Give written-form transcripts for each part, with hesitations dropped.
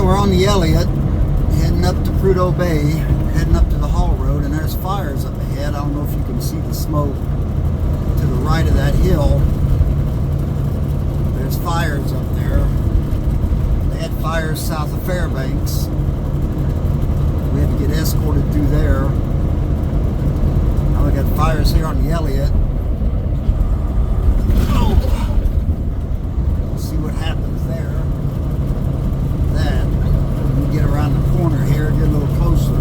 we're on the Elliott, heading up to Prudhoe Bay, heading up to the Hall Road, and there's fires up ahead. I don't know if you can see the smoke to the right of that hill. There's fires up there. They had fires south of Fairbanks. We had to get escorted through there. Now we got fires here on the Elliott. Oh. We'll see what happens there. That. We get around the corner here, get a little closer.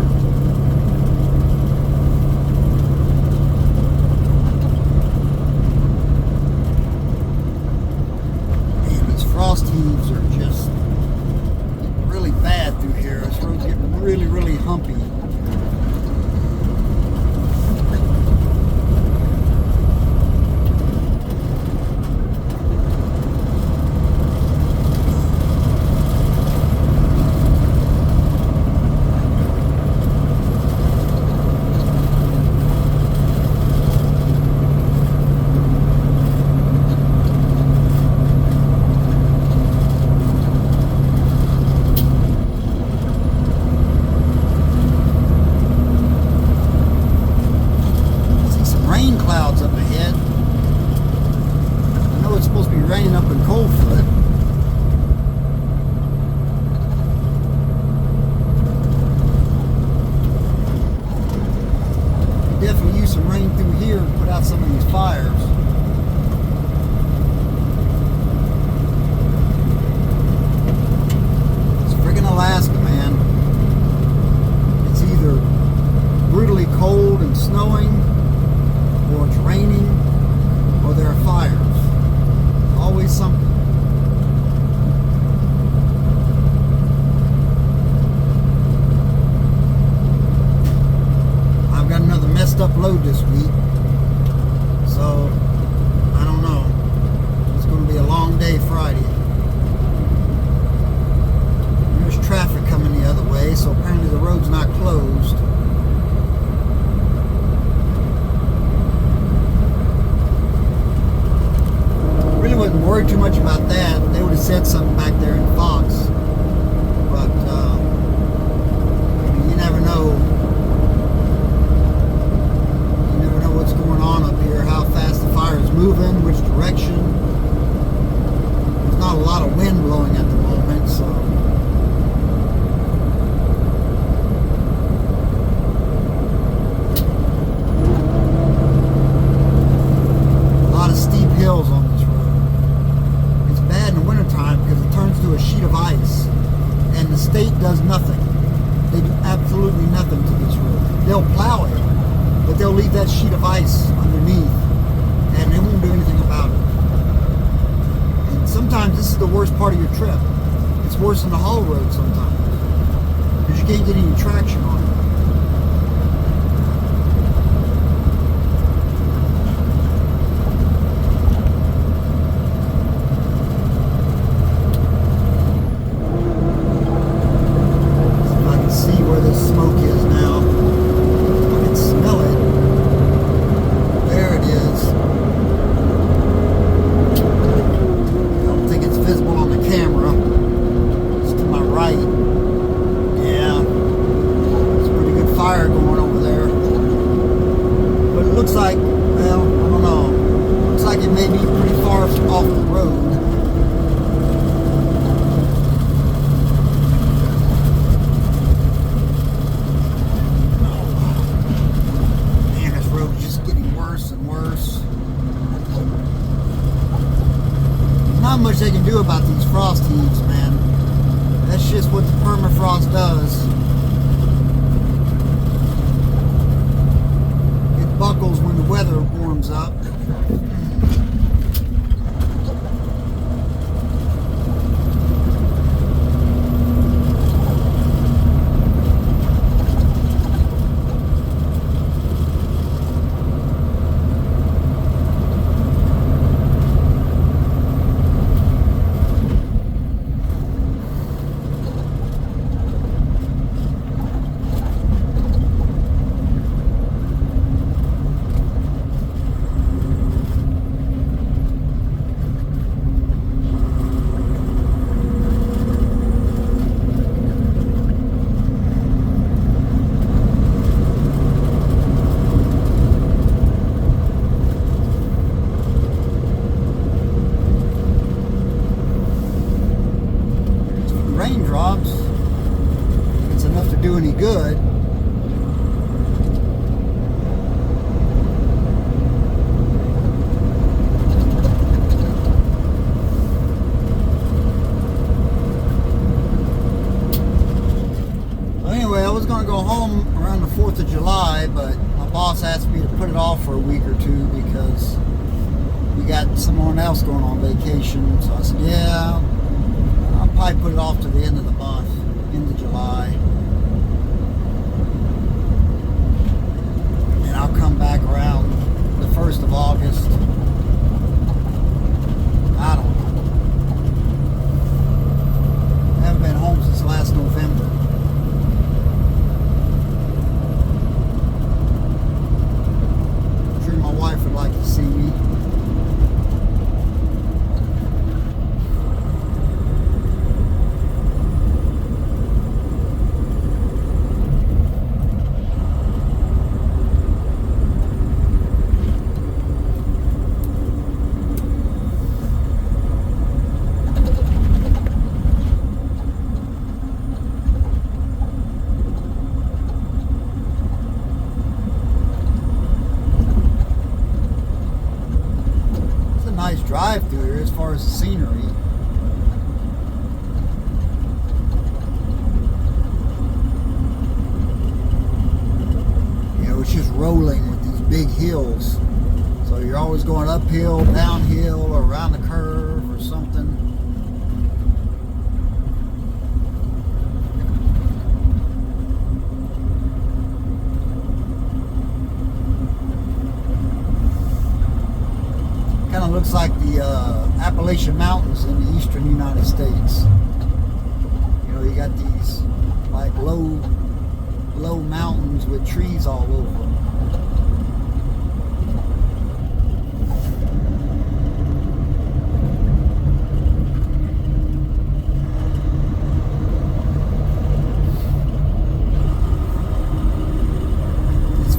Man, these frost heaves are just really bad through here. This road's getting really, really humpy. Clouds up ahead. I know it's supposed to be raining up in Coldfoot. We definitely use some rain through here to put out some of these fires. It's friggin' Alaska, man. It's either brutally cold and snowing, or it's raining, or there are fires. Always something. I've got another messed up load this week, so I don't know. It's going to be a long day Friday. There's traffic coming the other way, so apparently the road's not closed. Wouldn't worry too much about that. They would have said something back there in Fox, but you never know. You never know what's going on up here, how fast the fire is moving, which direction. There's not a lot of wind blowing at the moment, so a lot of steep hills on this road. In the wintertime because it turns to a sheet of ice and the state does nothing. They do absolutely nothing to this road. They'll plow it, but they'll leave that sheet of ice underneath and they won't do anything about it. And sometimes this is the worst part of your trip. It's worse than the Hall Road sometimes because you can't get any traction on it. Smoke is now. I can smell it. There it is. I don't think it's visible on the camera. It's to my right. Yeah. There's a pretty good fire going over there. But it looks like, well, I don't know. Looks like it may be pretty far off the road. Not much they can do about these frost heaves, man. That's just what the permafrost does. It buckles when the weather warms up. raindrops. If it's enough to do any good. Anyway, I was going to go home around the 4th of July, but my boss asked me to put it off for a week or two because we got someone else going on vacation. So I said, yeah, I'll probably put it off to the end of the month, end of July. And I'll come back around the 1st of August. I don't know. I haven't been home since last November. My wife would like to see me. Nice drive through here as far as the scenery. You know, it's just rolling with these big hills. So you're always going uphill, downhill, or around the curve or something. Kind of looks like the Appalachian Mountains in the eastern United States. You know, you got these like low mountains with trees all over them.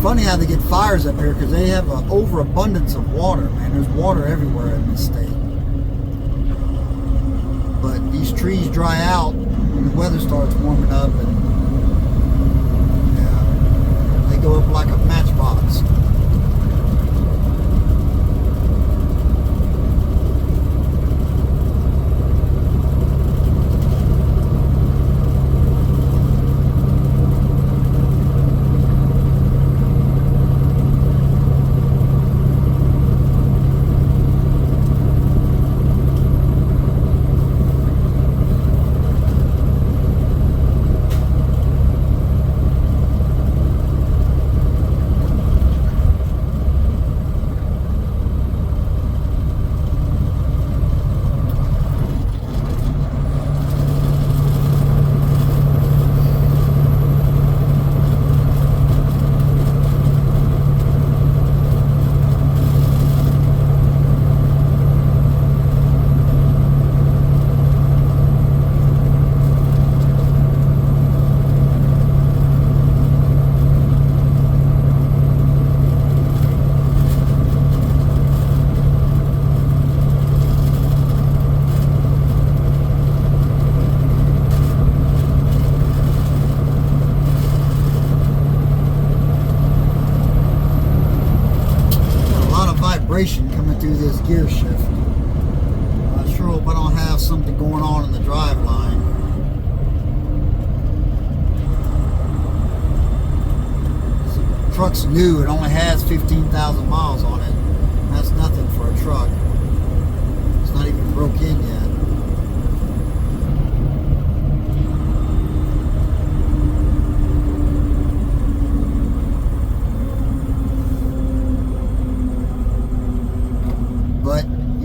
Funny how they get fires up here because they have an overabundance of water, man. There's water everywhere in this state. But these trees dry out when the weather starts warming up, and yeah, they go up like a matchbox. Coming through this gear shift. I sure hope I don't have something going on in the drive line. This truck's new. It only has 15,000 miles on it. That's nothing for a truck. It's not even broke in yet.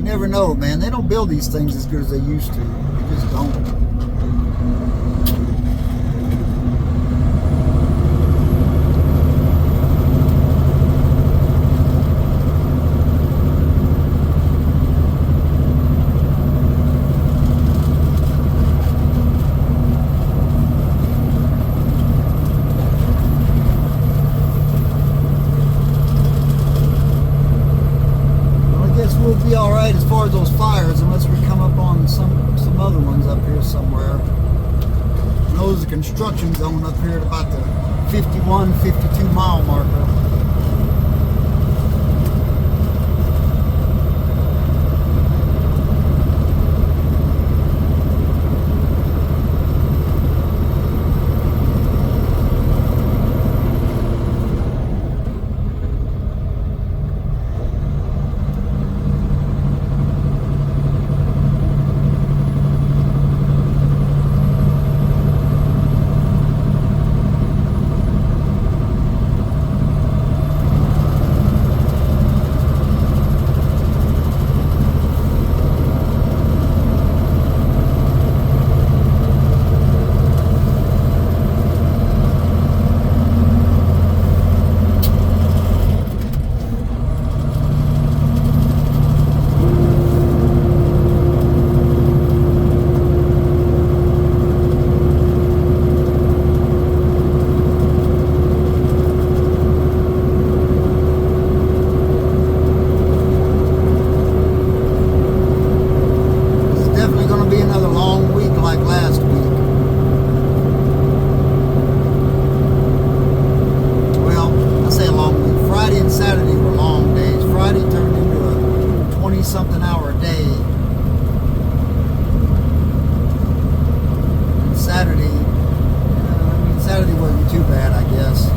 Never know, man. They don't build these things as good as they used to. They just don't. We'll be all right as far as those fires, unless we come up on some other ones up here somewhere. knows the construction zone up here at about the 51, 52 mile marker. Something hour a day. And Saturday wasn't too bad, I guess.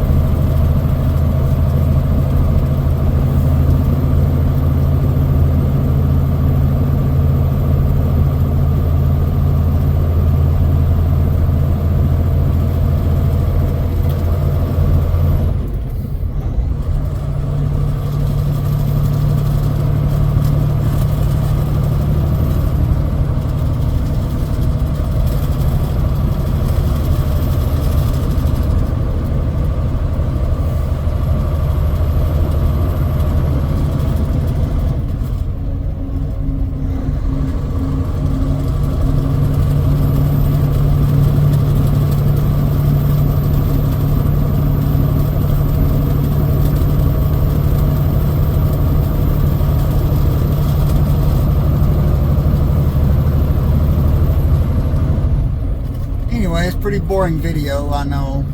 It's a pretty boring video, I know.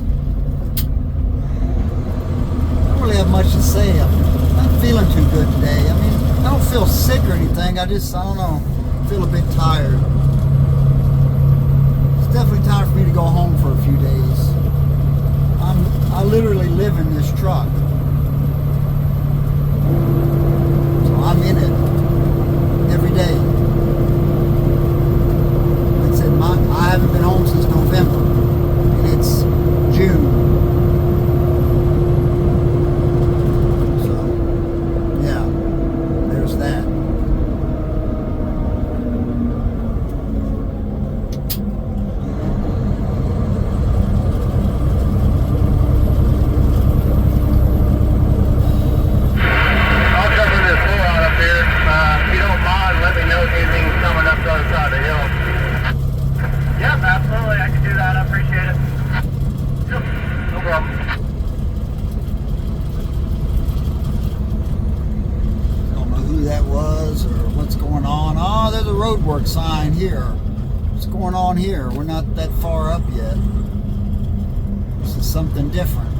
I don't really have much to say. I'm not feeling too good today. I mean, I don't feel sick or anything. I don't know, feel a bit tired. It's definitely time for me to go home for a few days. I literally live in this truck. So I'm in it every day. I haven't been home since November, and it's June. So, yeah, there's that. I'll cover this floor out up here. If you don't mind, let me know if anything's coming up the other side of the hill. Yep, absolutely. I can do that. I appreciate it. Yep, no problem. I don't know who that was or what's going on. Oh, there's a roadwork sign here. What's going on here? We're not that far up yet. This is something different.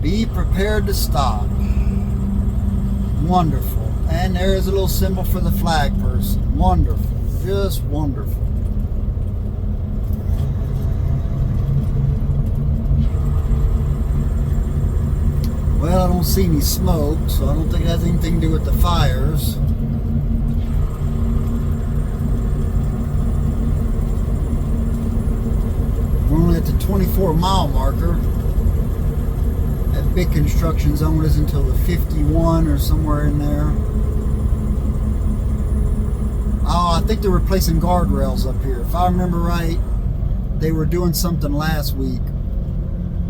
Be prepared to stop. Wonderful. And there is a little symbol for the flag person. Wonderful. Just wonderful. Well, I don't see any smoke, so I don't think it has anything to do with the fires. We're only at the 24 mile marker. That big construction zone is until the 51 or somewhere in there. Oh, I think they're replacing guardrails up here. If I remember right, they were doing something last week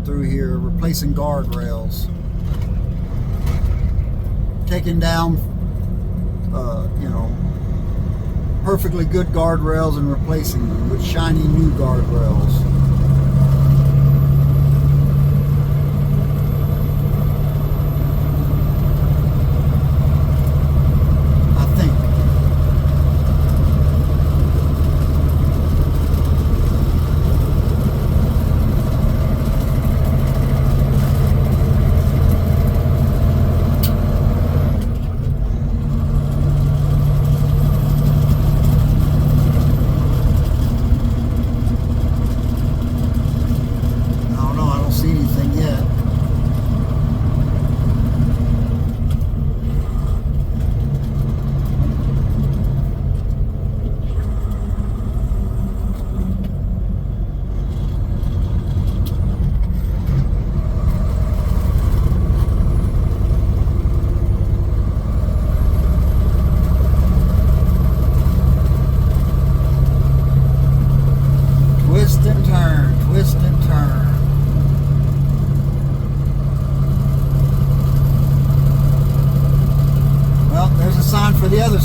through here, replacing guardrails. Taking down, perfectly good guardrails and replacing them with shiny new guardrails.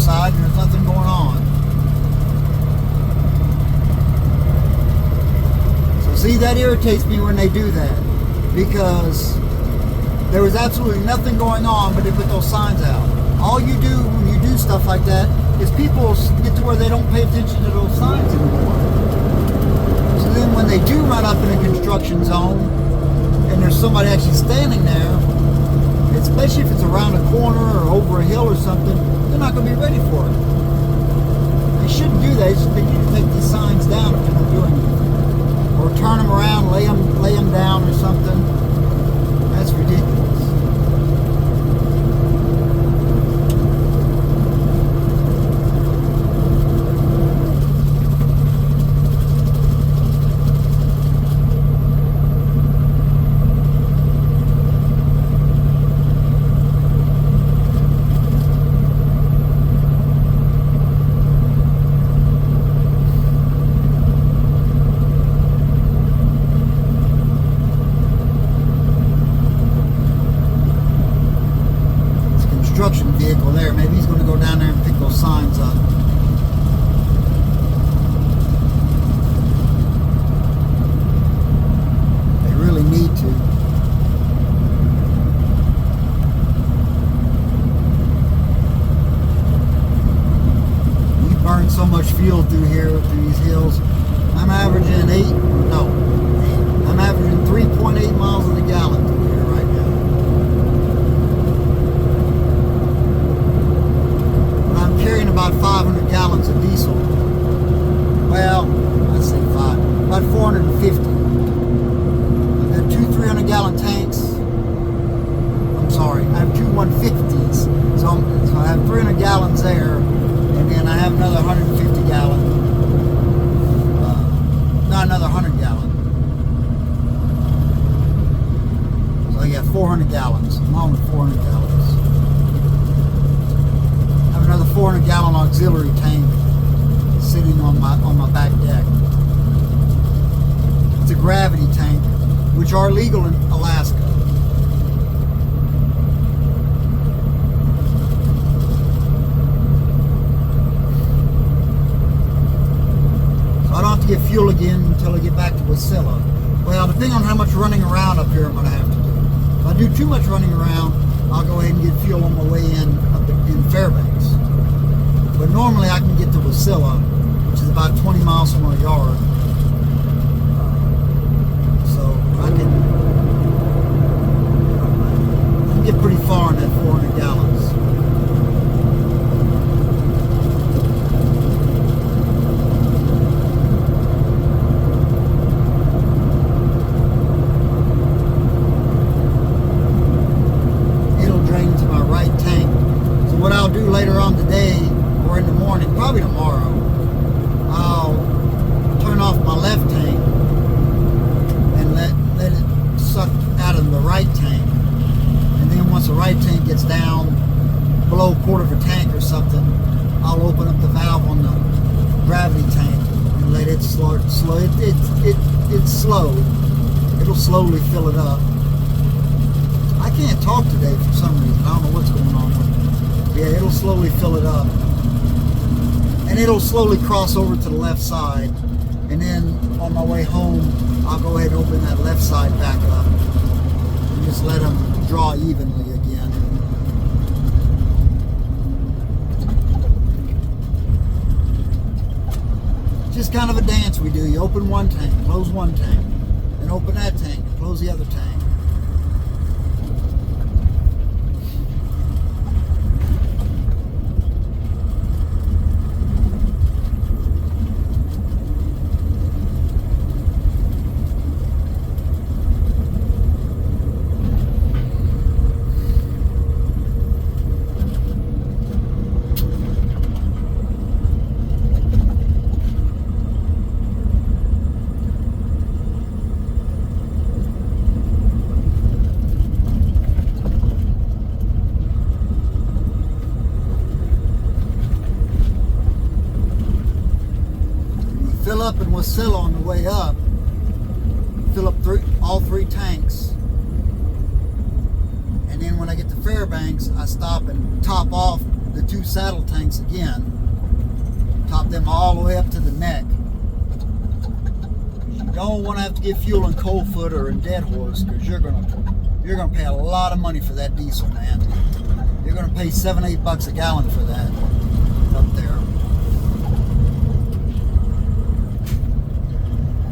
side and there's nothing going on. So see, that irritates me when they do that, because there was absolutely nothing going on, but they put those signs out. All you do when you do stuff like that is people get to where they don't pay attention to those signs anymore. So then when they do run up in a construction zone and there's somebody actually standing there, especially if it's around a corner or over a hill or something, they're not going to be ready for it. They shouldn't do that. They need to take these signs down if they're not doing anything. Or turn them around, lay them down or something. That's ridiculous. Construction vehicle there. Maybe he's going to go down there and pick those signs up. They really need to. We burn so much fuel through here, through these hills. I'm averaging I'm averaging 3.8 miles in the gallon through here right now. Carrying about 500 gallons of diesel. Well, I'd say about 450. I've got two 300-gallon tanks. I'm sorry, I have two 150s. So I have 300 gallons there, and then I have another 150 gallon. Not another 100 gallon. So I got 400 gallons. I'm on with 400 gallons. Another 400-gallon auxiliary tank sitting on my back deck. It's a gravity tank, which are legal in Alaska. So I don't have to get fuel again until I get back to Wasilla. Well, depending on how much running around up here I'm going to have to do. If I do too much running around, I'll go ahead and get fuel on my way in up in Fairbanks. But normally I can get to Wasilla, which is about 20 miles from our yard. So I can get pretty far in that 400 gallons. What I'll do later on today or in the morning, probably tomorrow, I'll turn off my left tank and let it suck out of the right tank. And then once the right tank gets down below a quarter of a tank or something, I'll open up the valve on the gravity tank and let it slow. It's slow. It'll slowly fill it up. I can't talk today for some reason. I don't know what's going on with it. Yeah, it'll slowly fill it up. And it'll slowly cross over to the left side. And then on my way home, I'll go ahead and open that left side back up. And just let them draw evenly again. Just kind of a dance we do. You open one tank, close one tank. Then open that tank, close the other tank. Fill up in Wasilla on the way up. Fill up all three tanks. And then when I get to Fairbanks, I stop and top off the 2 saddle tanks again. Top them all the way up to the neck. You don't want to have to get fuel in Coldfoot or in Dead Horse, because you're gonna pay a lot of money for that diesel, man. You're gonna pay $7-8 a gallon for that up there,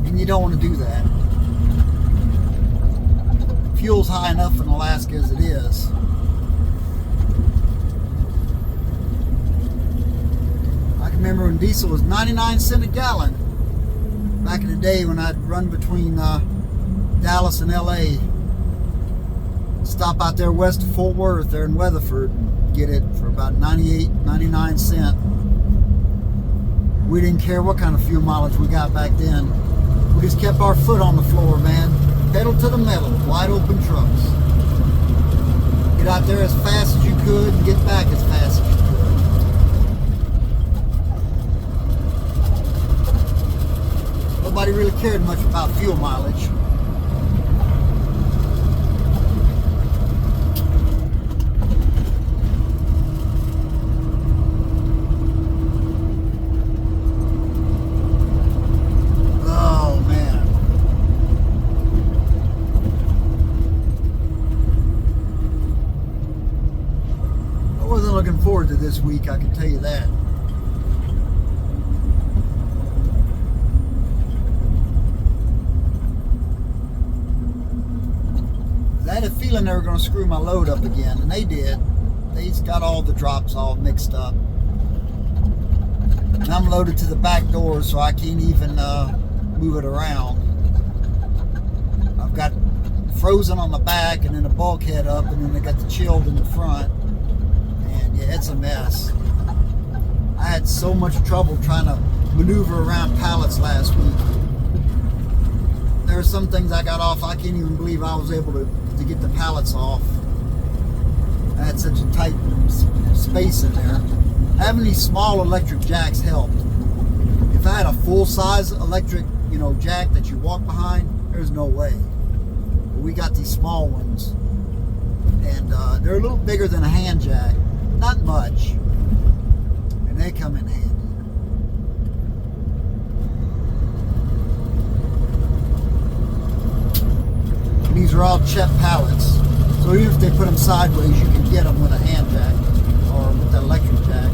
and you don't want to do that. Fuel's high enough in Alaska as it is. I can remember when diesel was 99 cents a gallon back in the day when I'd run between Dallas and LA. Stop out there west of Fort Worth, there in Weatherford, and get it for about 98, 99 cents. We didn't care what kind of fuel mileage we got back then. We just kept our foot on the floor, man. Pedal to the metal, wide open trucks. Get out there as fast as you could and get back as fast as you could. Nobody really cared much about fuel mileage. Looking forward to this week, I can tell you that. I had a feeling they were going to screw my load up again, and they did. They just got all the drops all mixed up. And I'm loaded to the back door, so I can't even move it around. I've got frozen on the back, and then the bulkhead up, and then I got the chilled in the front. Yeah, it's a mess. I had so much trouble trying to maneuver around pallets last week. There are some things I got off, I can't even believe I was able to get the pallets off. I had such a tight space in there. Having these small electric jacks helped. If I had a full-size electric, jack that you walk behind, there's no way. But we got these small ones, and they're a little bigger than a hand jack. Not much, and they come in handy. And these are all Chet pallets, so even if they put them sideways, you can get them with a hand jack or with the electric jack.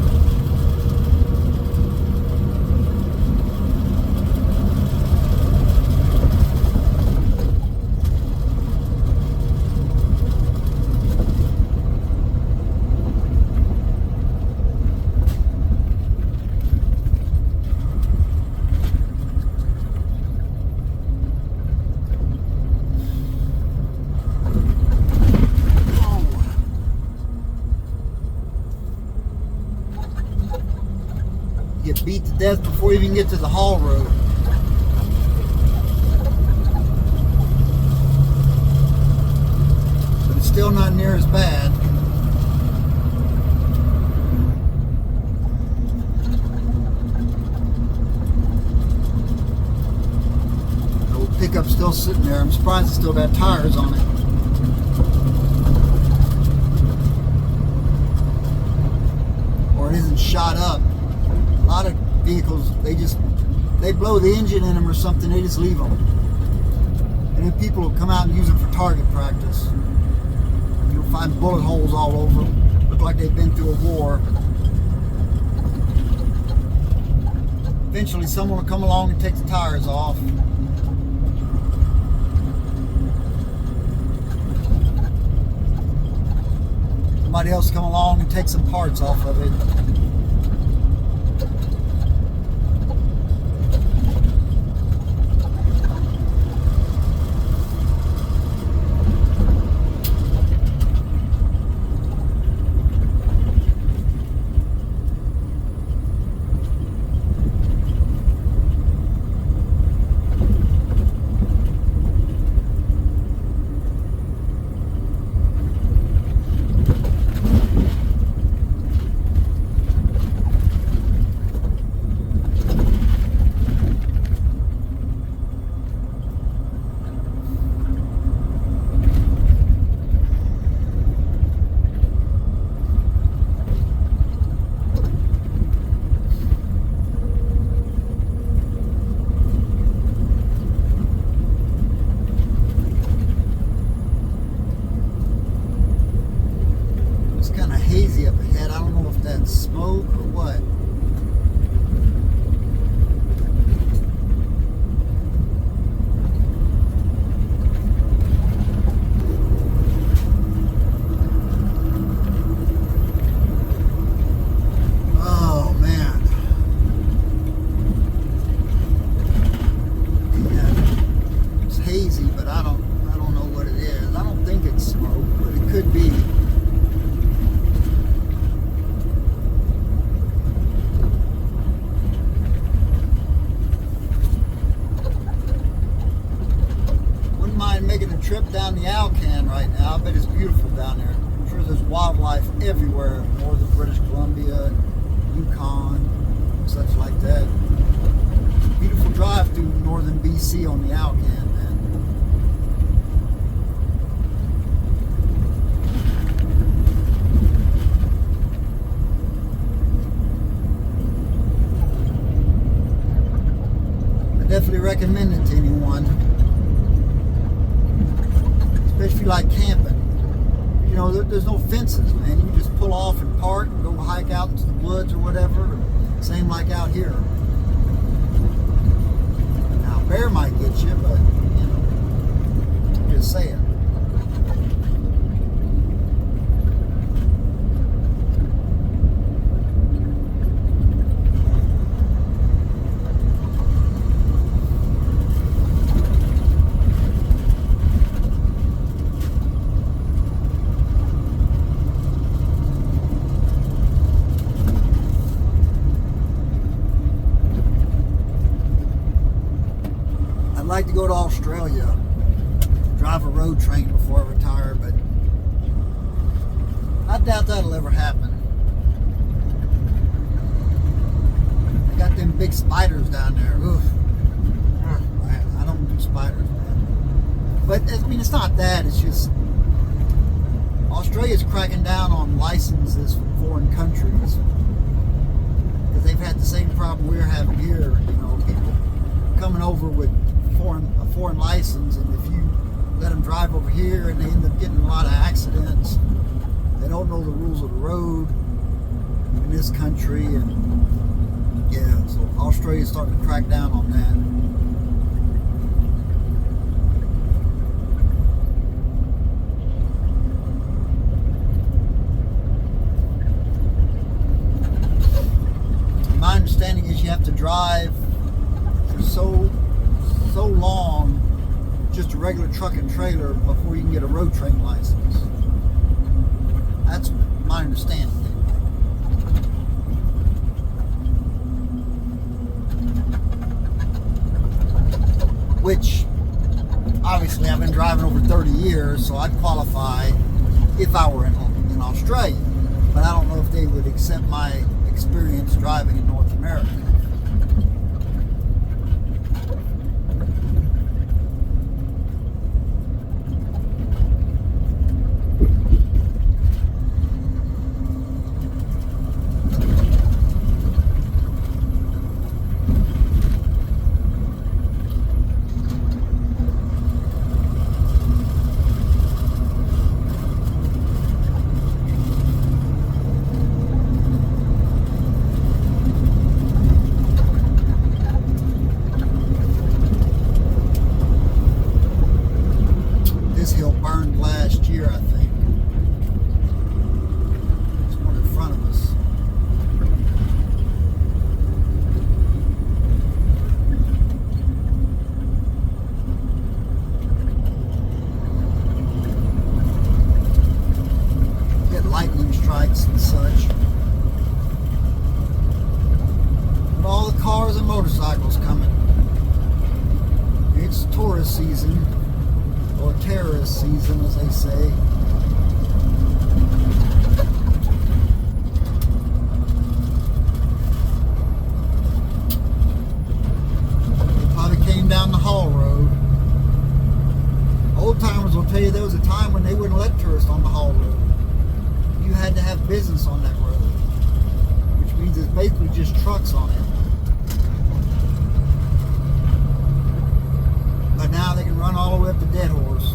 Get beat to death before you even get to the haul road. But it's still not near as bad. The old pickup's still sitting there. I'm surprised it's still got tires on it. Or it isn't shot up. A lot of vehicles, they blow the engine in them or something, they just leave them. And then people will come out and use them for target practice. You'll find bullet holes all over them. Look like they've been through a war. Eventually someone will come along and take the tires off. Somebody else come along and take some parts off of it. trip down the Alcan right now. I bet it's beautiful down there. I'm sure there's wildlife everywhere. Northern British Columbia, Yukon, such like that. Beautiful drive through northern BC on the Alcan, man. I definitely recommend it to anyone. Especially if you like camping. You know, there's no fences, man. You can just pull off and park and go hike out into the woods or whatever. Same like out here. Now, a bear might get you, but, you know, I'm just saying. I'd like to go to Australia, drive a road train before I retire, but I doubt that'll ever happen. They got them big spiders down there. Oof. I don't do spiders, man. But I mean, it's not that. It's just Australia's cracking down on licenses from foreign countries because they've had the same problem we're having here. You know, people coming over with a foreign license, and if you let them drive over here and they end up getting a lot of accidents, they don't know the rules of the road in this country, and yeah, so Australia's starting to crack down on that. My understanding is you have to drive so long, just a regular truck and trailer, before you can get a road train license. That's my understanding. Which, obviously, I've been driving over 30 years, so I'd qualify if I were in Australia. But I don't know if they would accept my experience driving in North America. Burned last year, I think. There's one in front of us. Get lightning strikes and such. But all the cars and motorcycles coming. It's tourist season. Or terrorist season, as they say. They probably came down the Hall Road. Old timers will tell you there was a time when they wouldn't let tourists on the Hall Road. You had to have business on that road, which means it's basically just trucks on it. But now they can run all the way up to Dead Horse.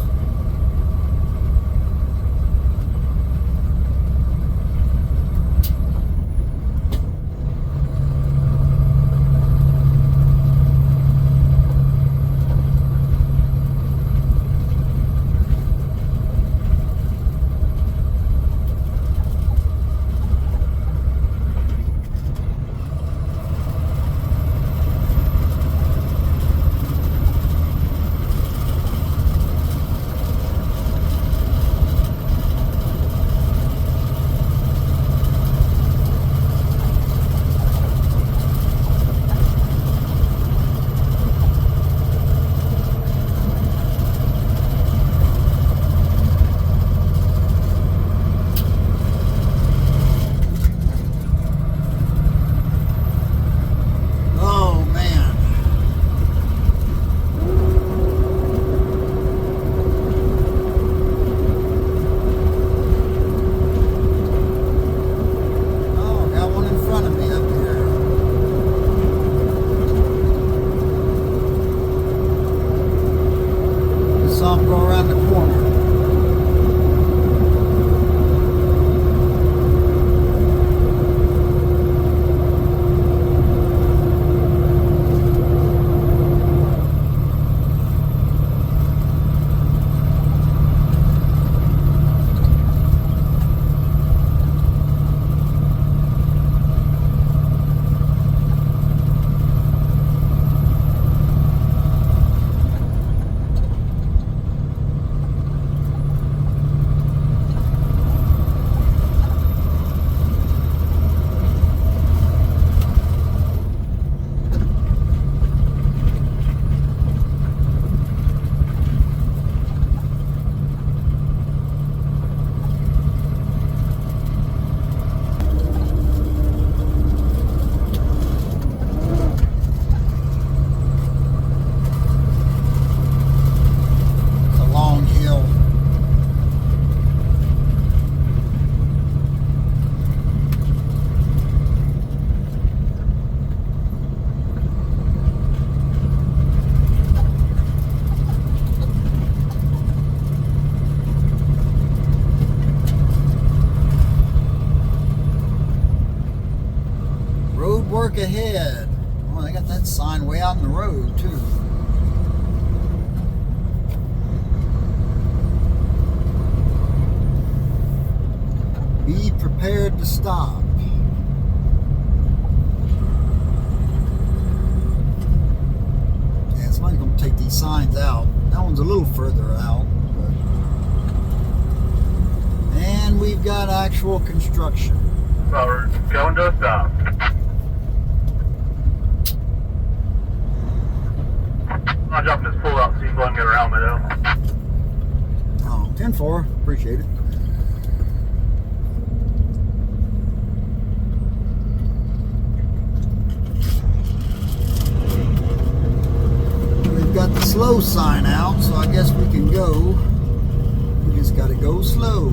look ahead. Oh, they got that sign way out in the road, too. Be prepared to stop. Yeah, somebody's going to take these signs out. That one's a little further out. And we've got actual construction. So we're going to a stop. I'll drop this pull out so you can get around me though. Oh, 10-4. Appreciate it. We've got the slow sign out, so I guess we can go. We just got to go slow.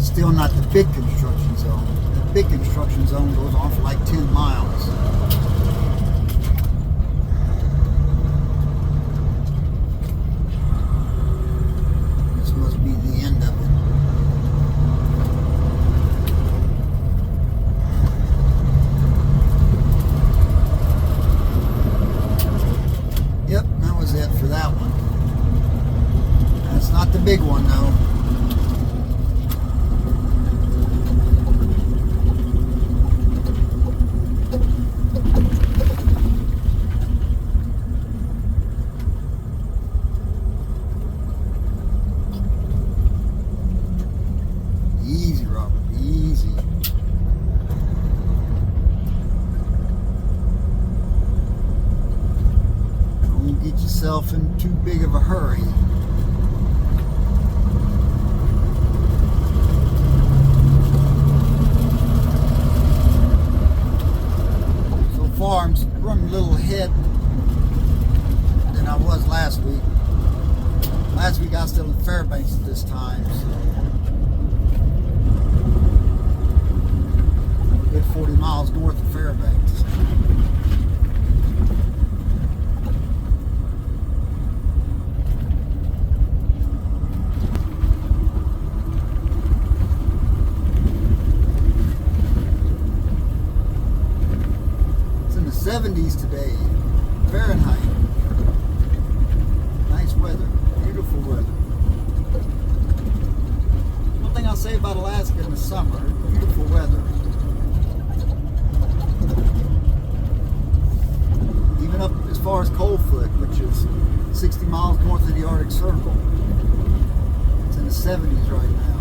Still not the big construction zone. The big construction zone goes on for like 10 miles. This must be the end of it. Yep, that was it for that one. That's not the big one though. Easy, Robert, easy. Don't get yourself in too big of a hurry. So far, I'm running a little ahead than I was last week. Last week I was still in Fairbanks at this time, so. Good 40 miles north of Fairbanks. It's in the 70s today, Fahrenheit. Nice weather, beautiful weather. One thing I'll say about Alaska in the summer, beautiful weather. Even up as far as Coldfoot, which is 60 miles north of the Arctic Circle. It's in the 70s right now.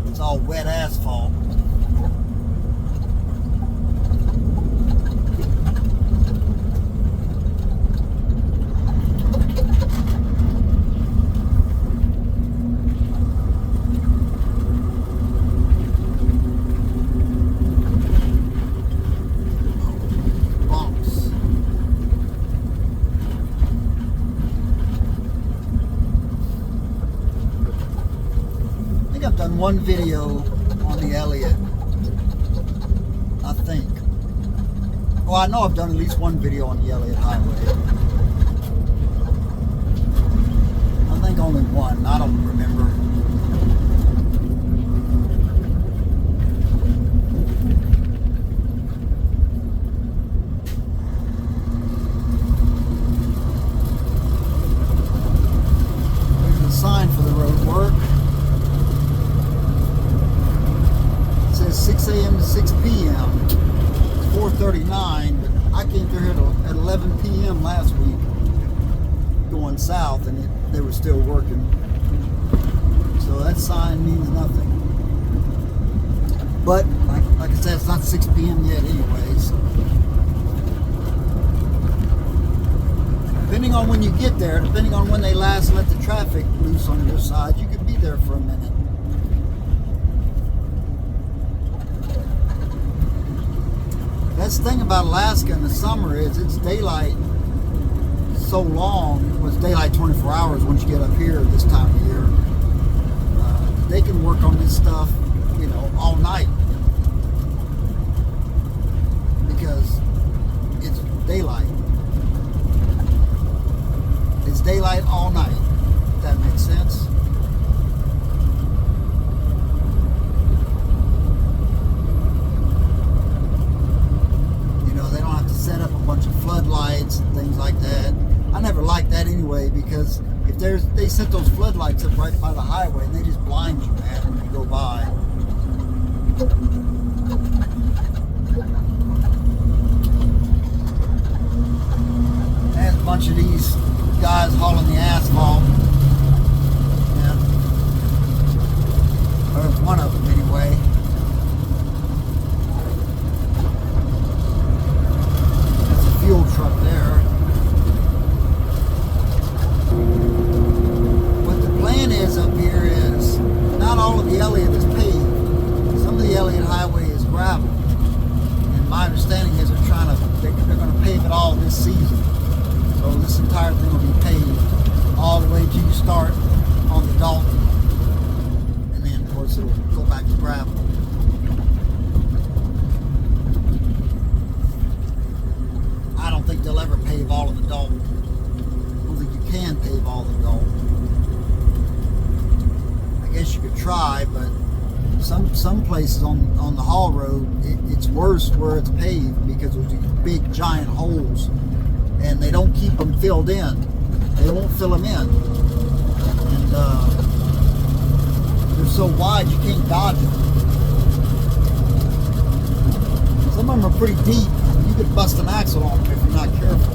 It's all wet asphalt. I've done one video on the Elliott, I think. Well, I know I've done at least one video on the Elliott Highway. I think only one, I don't remember. There's the sign for the road work. 6 a.m. to 6 p.m. It's 4:39, but I came through here at 11 p.m. last week going south, and they were still working. So that sign means nothing. But like I said, it's not 6 p.m. yet anyways. depending on when you get there, depending on when they last let the traffic loose on your side, you could be there for a minute. That's the thing about Alaska in the summer is it's daylight so long. Well, it's daylight 24 hours once you get up here this time of year. They can work on this stuff, you know, all night because it's daylight. It's daylight all night, if that makes sense. You know, they don't have to set up a bunch of floodlights and things like that. I never liked that anyway, because if they set those floodlights up right by the highway and they just blind you, man, when you go by. There's a bunch of these guys hauling the asphalt. Yeah. Or it's one of them anyway. That's a fuel truck there. What the plan is up here is not all of the Elliott is paved. Some of the Elliott highway is gravel. And my understanding is they're going to pave it all this season. So this entire thing will be paved all the way till you start on the Dalton. And then, of course, it'll go back to gravel. I don't think they'll ever pave all of the Dalton. I don't think you can pave all the Dalton. I guess you could try, but some places on the haul road, it's worse where it's paved because there's these big giant holes. And they don't keep them filled in. They won't fill them in. And they're so wide you can't dodge them. Some of them are pretty deep. You could bust an axle on them if you're not careful.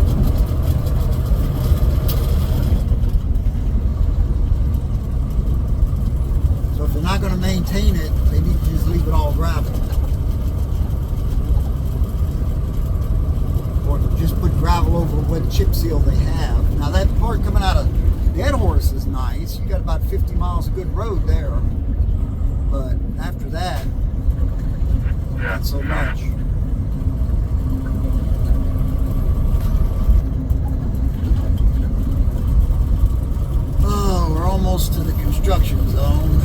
So if they're not going to maintain it, they need to just leave it all gravel. Just put gravel over what chip seal they have. Now that part coming out of Dead Horse is nice. You got about 50 miles of good road there. But after that, not so much. Oh, we're almost to the construction zone.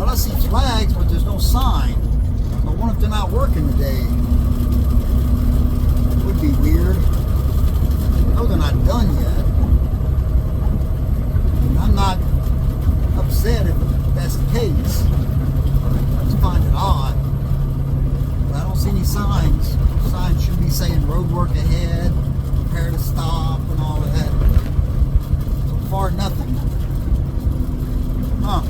I see flags, but there's no sign. I wonder if they're not working today. It would be weird. No, they're not done yet. And I'm not upset if that's the case. I just find it odd. But I don't see any signs. Signs should be saying road work ahead, prepare to stop, and all of that. So far, nothing. Huh.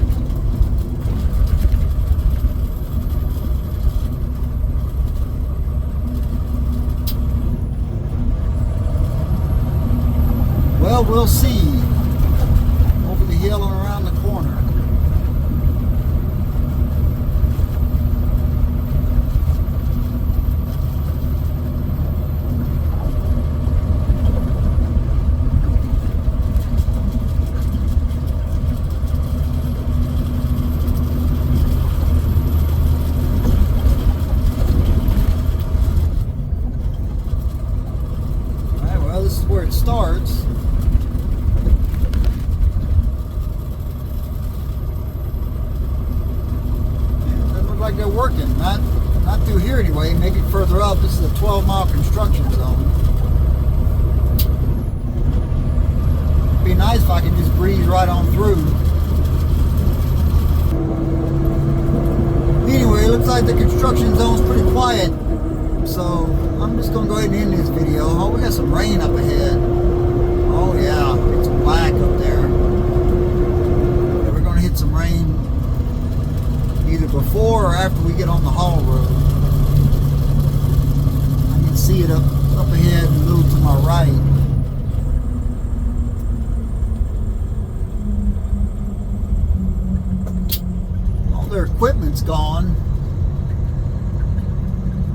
Well, we'll see. Over the hill and around the corner. All right, well, this is where it starts. Like they're working, not through here anyway, maybe further up. This is a 12-mile construction zone. It'd be nice if I could just breeze right on through. Anyway, it looks like the construction zone's pretty quiet, so I'm just gonna go ahead and end this video. Oh, we got some rain up ahead. Oh yeah, it's black up there. Yeah, we're gonna hit some rain either before or after we get on the haul road. see it up ahead and a little to my right. All their equipment's gone.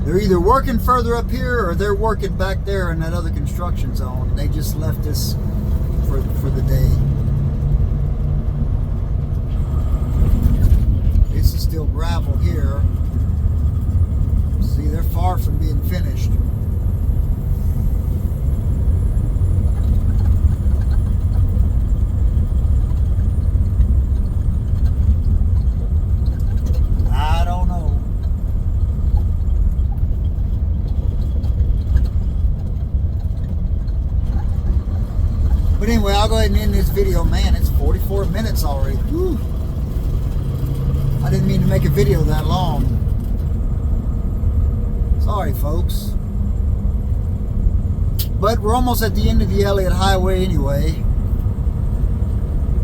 They're either working further up here or they're working back there in that other construction zone. They just left us for the day. This is still gravel here. See, they're far from being finished. I don't know. But anyway, I'll go ahead and end this video. Man, it's 44 minutes already. Whew. I didn't mean to make a video that long. Sorry, folks. But we're almost at the end of the Elliott Highway anyway.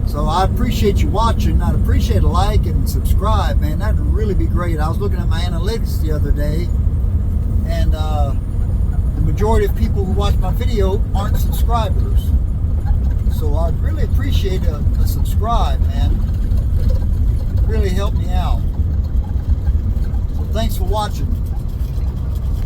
So I appreciate you watching. I'd appreciate a like and subscribe, man. That'd really be great. I was looking at my analytics the other day, and the majority of people who watch my video aren't subscribers. So I'd really appreciate a subscribe, man. Really help me out. So thanks for watching.